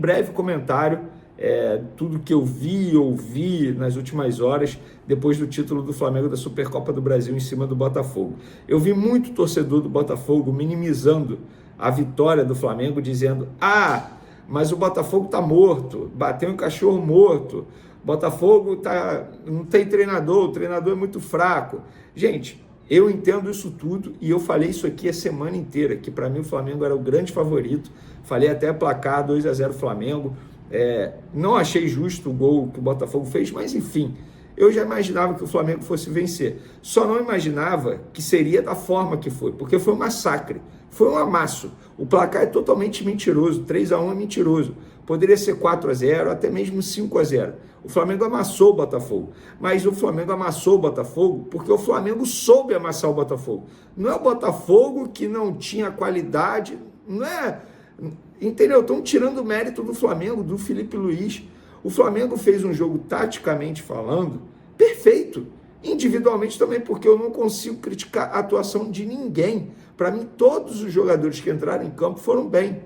breve comentário, tudo que eu vi e ouvi nas últimas horas, depois do título do Flamengo da Supercopa do Brasil em cima do Botafogo. Eu vi muito torcedor do Botafogo minimizando a vitória do Flamengo, dizendo: mas o Botafogo está morto, bateu um cachorro morto, Botafogo não tem treinador, o treinador é muito fraco. Gente, eu entendo isso tudo e eu falei isso aqui a semana inteira, que para mim o Flamengo era o grande favorito. Falei até placar 2-0 Flamengo. Não achei justo o gol que o Botafogo fez, mas enfim, eu já imaginava que o Flamengo fosse vencer. Só não imaginava que seria da forma que foi, porque foi um massacre, foi um amasso. O placar é totalmente mentiroso, 3-1 é mentiroso. Poderia ser 4-0, até mesmo 5-0. O Flamengo amassou o Botafogo, mas o Flamengo amassou o Botafogo porque o Flamengo soube amassar o Botafogo. Não é o Botafogo que não tinha qualidade, não é... Entendeu? Estão tirando o mérito do Flamengo, do Felipe Luiz. O Flamengo fez um jogo, taticamente falando, perfeito. Individualmente também, porque eu não consigo criticar a atuação de ninguém. Para mim, todos os jogadores que entraram em campo foram bem.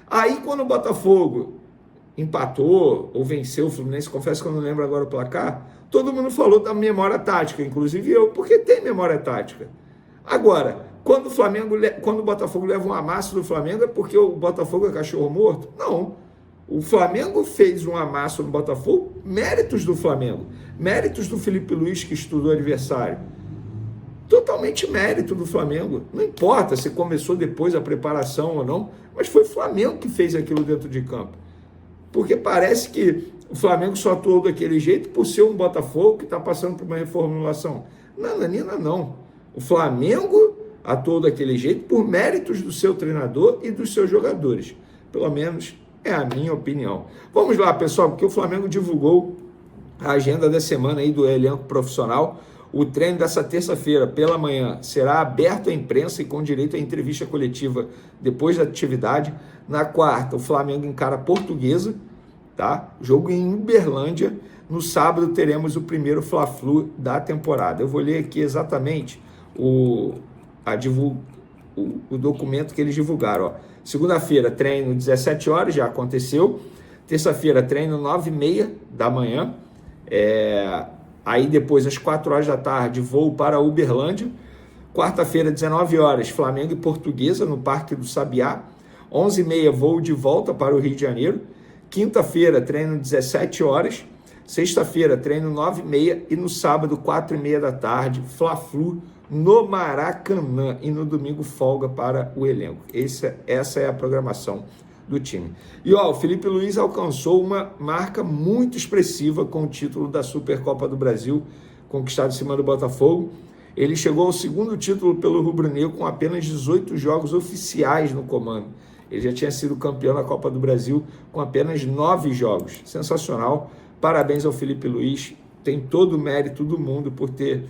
Aí, quando o Botafogo empatou ou venceu o Fluminense, confesso que eu não lembro agora o placar, todo mundo falou da memória tática, inclusive eu, porque tem memória tática. Agora, quando o Botafogo leva um amasso do Flamengo, é porque o Botafogo é cachorro morto? Não. O Flamengo fez um amasso no Botafogo, méritos do Flamengo, méritos do Felipe Luiz, que estudou o adversário. Totalmente mérito do Flamengo. Não importa se começou depois a preparação ou não, mas foi o Flamengo que fez aquilo dentro de campo. Porque parece que o Flamengo só atuou daquele jeito por ser um Botafogo que está passando por uma reformulação. Nananina, não. O Flamengo atuou daquele jeito por méritos do seu treinador e dos seus jogadores. Pelo menos é a minha opinião. Vamos lá, pessoal, porque o Flamengo divulgou a agenda da semana aí do elenco profissional. O treino dessa terça-feira, pela manhã, será aberto à imprensa e com direito à entrevista coletiva depois da atividade. Na quarta, o Flamengo encara a Portuguesa, tá? Jogo em Uberlândia. No sábado, teremos o primeiro Fla-Flu da temporada. Eu vou ler aqui exatamente o documento que eles divulgaram. Segunda-feira, treino 17 horas, já aconteceu. Terça-feira, treino 9h30 da manhã. Aí depois, às 4 horas da tarde, voo para Uberlândia. Quarta-feira, 19 horas, Flamengo e Portuguesa, no Parque do Sabiá. 11h30, voo de volta para o Rio de Janeiro. Quinta-feira, treino 17 horas. Sexta-feira, treino 9h30. E no sábado, 4h30 da tarde, Fla-Flu no Maracanã. E no domingo, folga para o elenco. Essa é a programação do time. E o Felipe Luiz alcançou uma marca muito expressiva com o título da Supercopa do Brasil, conquistado em cima do Botafogo. Ele chegou ao segundo título pelo rubro-negro com apenas 18 jogos oficiais no comando. Ele já tinha sido campeão da Copa do Brasil com apenas 9 jogos. Sensacional. Parabéns ao Felipe Luiz. Tem todo o mérito do mundo por ter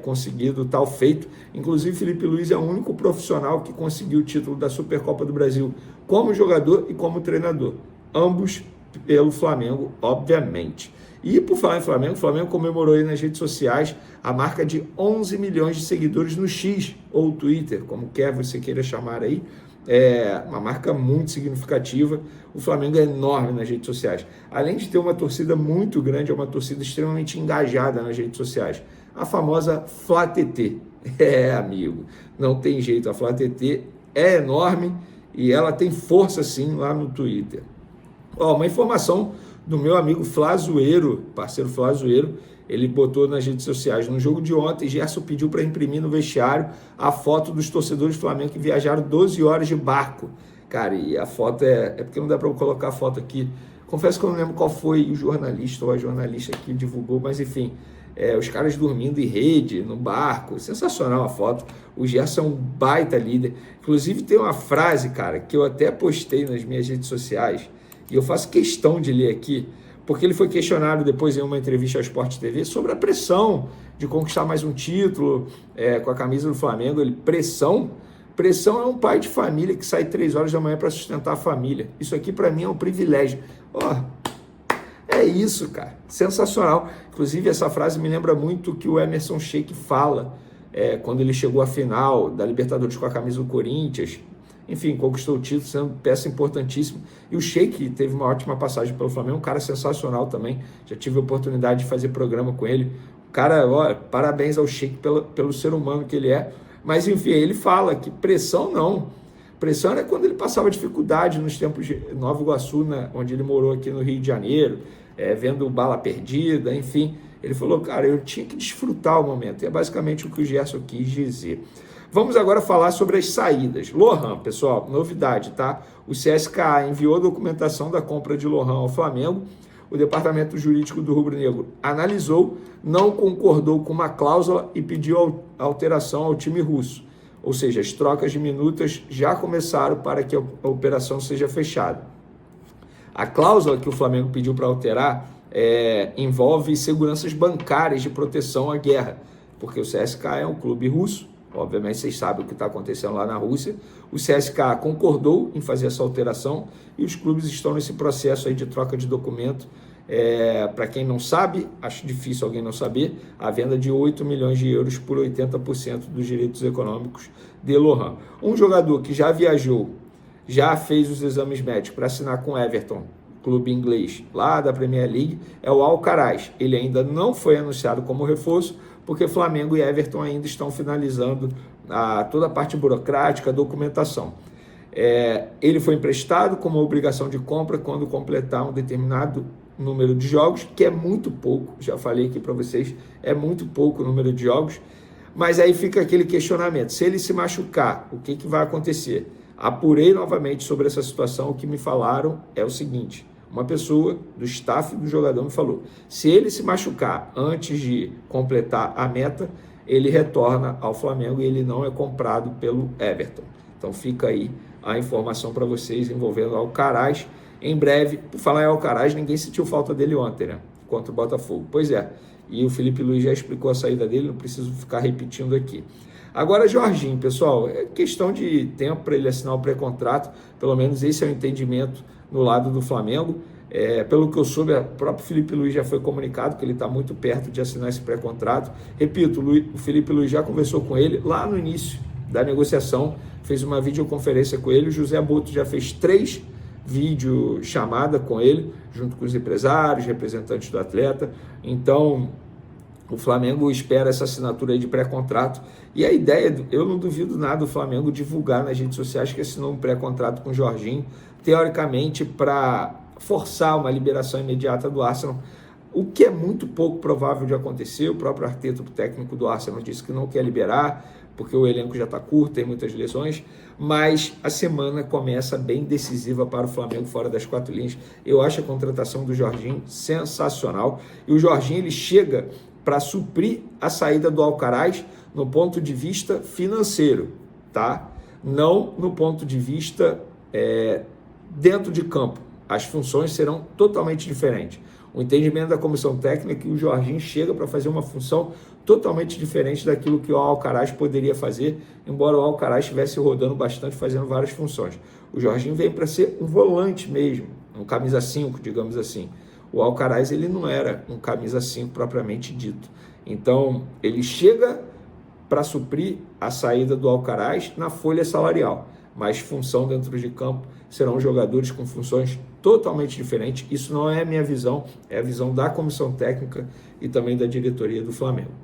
conseguido tal feito. Inclusive, Felipe Luiz é o único profissional que conseguiu o título da Supercopa do Brasil como jogador e como treinador. Ambos pelo Flamengo, obviamente. E por falar em Flamengo, o Flamengo comemorou aí nas redes sociais a marca de 11 milhões de seguidores no X, ou Twitter, como quer você queira chamar aí. É uma marca muito significativa. O Flamengo é enorme nas redes sociais. Além de ter uma torcida muito grande, é uma torcida extremamente engajada nas redes sociais. A famosa FlaTT. Amigo, não tem jeito. A FlaTT é enorme e ela tem força sim lá no Twitter. Uma informação do meu amigo Flazoeiro, parceiro Flazoeiro, ele botou nas redes sociais. No jogo de ontem, Gerson pediu para imprimir no vestiário a foto dos torcedores do Flamengo que viajaram 12 horas de barco. Cara, e a foto é porque não dá para eu colocar a foto aqui. Confesso que eu não lembro qual foi o jornalista ou a jornalista que divulgou, mas enfim, os caras dormindo em rede, no barco. Sensacional a foto. O Gerson é um baita líder. Inclusive tem uma frase, cara, que eu até postei nas minhas redes sociais, e eu faço questão de ler aqui, porque ele foi questionado depois em uma entrevista ao Sport TV sobre a pressão de conquistar mais um título com a camisa do Flamengo. Pressão é um pai de família que sai 3 horas da manhã para sustentar a família. Isso aqui para mim é um privilégio. É isso, cara. Sensacional. Inclusive essa frase me lembra muito o que o Emerson Sheik fala quando ele chegou à final da Libertadores com a camisa do Corinthians. enfim, conquistou o título, sendo peça importantíssima. E o Sheik teve uma ótima passagem pelo Flamengo, um cara sensacional também. Já tive a oportunidade de fazer programa com ele. O cara, ó, parabéns ao Sheik pelo ser humano que ele é. Mas, enfim, ele fala que pressão não. Pressão era quando ele passava dificuldade nos tempos de Nova Iguaçu, né, onde ele morou aqui no Rio de Janeiro, vendo bala perdida, enfim. Ele falou, cara, eu tinha que desfrutar o momento. E é basicamente o que o Gerson quis dizer. Vamos agora falar sobre as saídas. Lohan, pessoal, novidade, tá? O CSKA enviou a documentação da compra de Lohan ao Flamengo. O departamento jurídico do Rubro Negro analisou, não concordou com uma cláusula e pediu alteração ao time russo. Ou seja, as trocas de minutas já começaram para que a operação seja fechada. A cláusula que o Flamengo pediu para alterar envolve seguranças bancárias de proteção à guerra, porque o CSKA é um clube russo. Obviamente vocês sabem o que está acontecendo lá na Rússia. O CSKA concordou em fazer essa alteração e os clubes estão nesse processo aí de troca de documento. Para quem não sabe, acho difícil alguém não saber, a venda de 8 milhões de euros por 80% dos direitos econômicos de Lohan. Um jogador que já viajou, já fez os exames médicos para assinar com o Everton, clube inglês lá da Premier League, é o Alcaraz. Ele ainda não foi anunciado como reforço, porque Flamengo e Everton ainda estão finalizando toda a parte burocrática, a documentação. Ele foi emprestado com uma obrigação de compra quando completar um determinado número de jogos, que é muito pouco, já falei aqui para vocês, é muito pouco o número de jogos, mas aí fica aquele questionamento, se ele se machucar, o que vai acontecer? Apurei novamente sobre essa situação, o que me falaram é o seguinte, uma pessoa do staff do jogador me falou, se ele se machucar antes de completar a meta, ele retorna ao Flamengo e ele não é comprado pelo Everton. Então fica aí a informação para vocês envolvendo Alcaraz. Em breve, por falar em Alcaraz, ninguém sentiu falta dele ontem, né? Contra o Botafogo. Pois é, e o Felipe Luiz já explicou a saída dele, não preciso ficar repetindo aqui. Agora, Jorginho, pessoal, é questão de tempo para ele assinar o pré-contrato, pelo menos esse é o entendimento no lado do Flamengo. Pelo que eu soube, o próprio Felipe Luiz já foi comunicado que ele está muito perto de assinar esse pré-contrato. Repito, o Felipe Luiz já conversou com ele lá no início da negociação, fez uma videoconferência com ele, o José Boto já fez 3 videochamada com ele, junto com os empresários, representantes do atleta. Então, o Flamengo espera essa assinatura aí de pré-contrato. E a ideia, eu não duvido nada do Flamengo divulgar nas redes sociais que assinou um pré-contrato com o Jorginho, teoricamente para forçar uma liberação imediata do Arsenal, o que é muito pouco provável de acontecer. O próprio Arteta, o técnico do Arsenal, disse que não quer liberar, porque o elenco já está curto, tem muitas lesões, mas a semana começa bem decisiva para o Flamengo fora das 4 linhas. Eu acho a contratação do Jorginho sensacional, e o Jorginho ele chega para suprir a saída do Alcaraz no ponto de vista financeiro, tá? Não no ponto de vista dentro de campo. As funções serão totalmente diferentes. O entendimento da comissão técnica é que o Jorginho chega para fazer uma função totalmente diferente daquilo que o Alcaraz poderia fazer, embora o Alcaraz estivesse rodando bastante, fazendo várias funções. O Jorginho vem para ser um volante mesmo, um camisa 5, digamos assim. O Alcaraz ele não era um camisa 5 propriamente dito. Então, ele chega para suprir a saída do Alcaraz na folha salarial, mas função dentro de campo serão jogadores com funções totalmente diferentes. Isso não é a minha visão, é a visão da comissão técnica e também da diretoria do Flamengo.